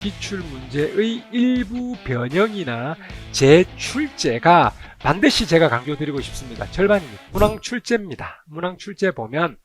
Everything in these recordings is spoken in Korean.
기출문제의 일부 변형이나 재출제가 반드시 제가 강조드리고 싶습니다. 절반입니다. 문항출제입니다. 문항출제 보면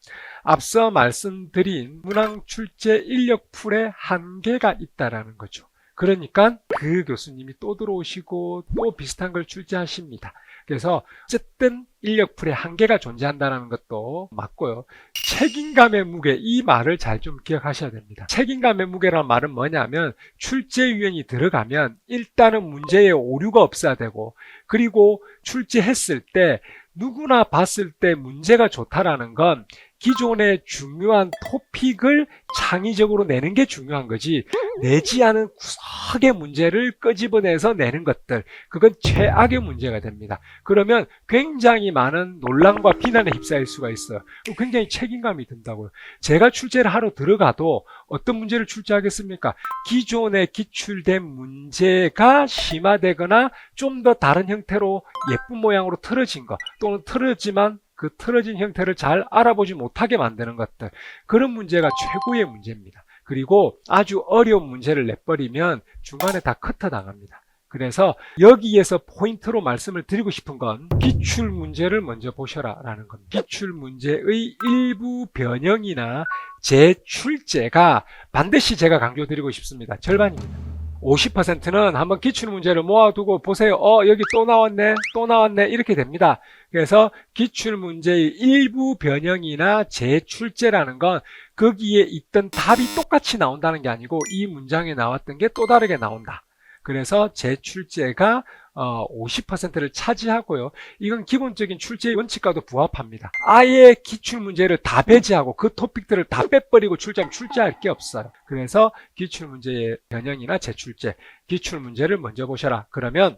앞서 말씀드린 문항출제 인력풀에 한계가 있다는 거죠. 그러니까 그 교수님이 또 들어오시고 또 비슷한 걸 출제하십니다. 그래서 어쨌든 인력풀에 한계가 존재한다는 것도 맞고요. 책임감의 무게, 이 말을 잘 좀 기억하셔야 됩니다. 책임감의 무게라는 말은 뭐냐면 출제 유형이 들어가면 일단은 문제에 오류가 없어야 되고, 그리고 출제했을 때 누구나 봤을 때 문제가 좋다라는 건 기존의 중요한 토픽을 창의적으로 내는 게 중요한 거지, 내지 않은 구석의 문제를 끄집어내서 내는 것들, 그건 최악의 문제가 됩니다. 그러면 굉장히 많은 논란과 비난에 휩싸일 수가 있어요. 굉장히 책임감이 든다고요. 제가 출제를 하러 들어가도 어떤 문제를 출제하겠습니까? 기존에 기출된 문제가 심화되거나 좀 더 다른 형태로 예쁜 모양으로 틀어진 거, 또는 틀어지만 그 틀어진 형태를 잘 알아보지 못하게 만드는 것들, 그런 문제가 최고의 문제입니다. 그리고 아주 어려운 문제를 내버리면 중간에 다 커터 당합니다. 그래서 여기에서 포인트로 말씀을 드리고 싶은 건 기출문제를 먼저 보셔라 라는 겁니다. 기출문제의 일부 변형이나 재출제가 반드시 제가 강조드리고 싶습니다. 절반입니다. 50%는 한번 기출문제를 모아두고 보세요. 여기 또 나왔네 이렇게 됩니다. 그래서 기출문제의 일부 변형이나 재출제라는 건 거기에 있던 답이 똑같이 나온다는 게 아니고 이 문장에 나왔던 게 또 다르게 나온다. 그래서 재출제가 50%를 차지하고요. 이건 기본적인 출제 원칙과도 부합합니다. 아예 기출문제를 다 배제하고 그 토픽들을 다 빼버리고 출제하면 출제할 게 없어요. 그래서 기출문제의 변형이나 재출제, 기출문제를 먼저 보셔라. 그러면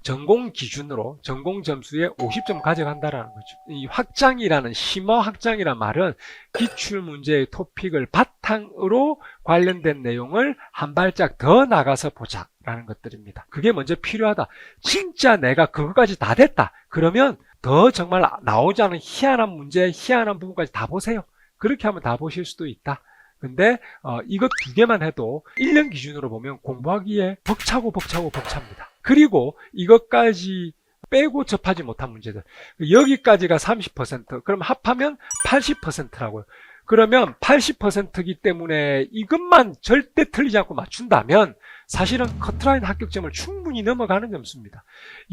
전공 기준으로 전공 점수에 50점 가져간다라는 거죠. 이 확장이라는, 심화 확장이라는 말은 기출문제의 토픽을 바탕으로 관련된 내용을 한 발짝 더 나가서 보자 라는 것들입니다. 그게 먼저 필요하다. 진짜 내가 그것까지 다 됐다. 그러면 더 정말 나오지 않은 희한한 문제, 희한한 부분까지 다 보세요. 그렇게 하면 다 보실 수도 있다. 근데 이것 두 개만 해도 1년 기준으로 보면 공부하기에 벅차입니다. 그리고 이것까지 빼고 접하지 못한 문제들, 여기까지가 30%, 그럼 합하면 80%라고요. 그러면 80%이기 때문에 이것만 절대 틀리지 않고 맞춘다면 사실은 커트라인 합격점을 충분히 넘어가는 점수입니다.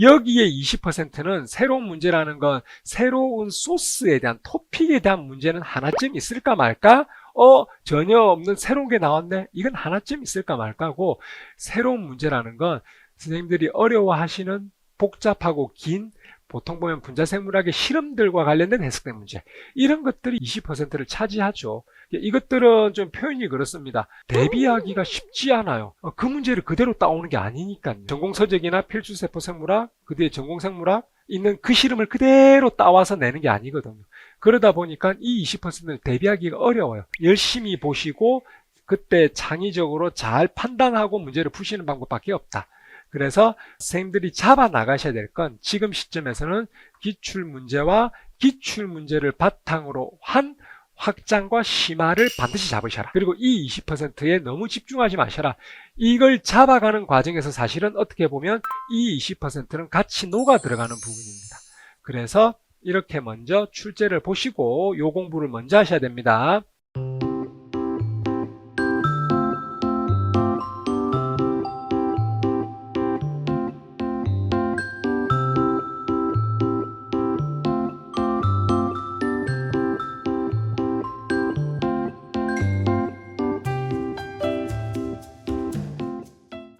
여기에 20%는 새로운 문제라는 건 새로운 소스에 대한, 토픽에 대한 문제는 하나쯤 있을까 말까? 전혀 없는 새로운 게 나왔네? 이건 하나쯤 있을까 말까고, 새로운 문제라는 건 선생님들이 어려워하시는 복잡하고 긴, 보통 보면 분자생물학의 실험들과 관련된 해석된 문제, 이런 것들이 20%를 차지하죠. 이것들은 좀 표현이 그렇습니다. 대비하기가 쉽지 않아요. 그 문제를 그대로 따오는 게 아니니까요. 전공서적이나 필수세포생물학, 그 뒤에 전공생물학 있는 그 실험을 그대로 따와서 내는 게 아니거든요. 그러다 보니까 이 20%는 대비하기가 어려워요. 열심히 보시고 그때 창의적으로 잘 판단하고 문제를 푸시는 방법밖에 없다. 그래서 선생님들이 잡아 나가셔야 될 건 지금 시점에서는 기출문제와 기출문제를 바탕으로 한 확장과 심화를 반드시 잡으셔라. 그리고 이 20%에 너무 집중하지 마셔라. 이걸 잡아가는 과정에서 사실은 어떻게 보면 이 20%는 같이 녹아 들어가는 부분입니다. 그래서 이렇게 먼저 출제를 보시고 요 공부를 먼저 하셔야 됩니다.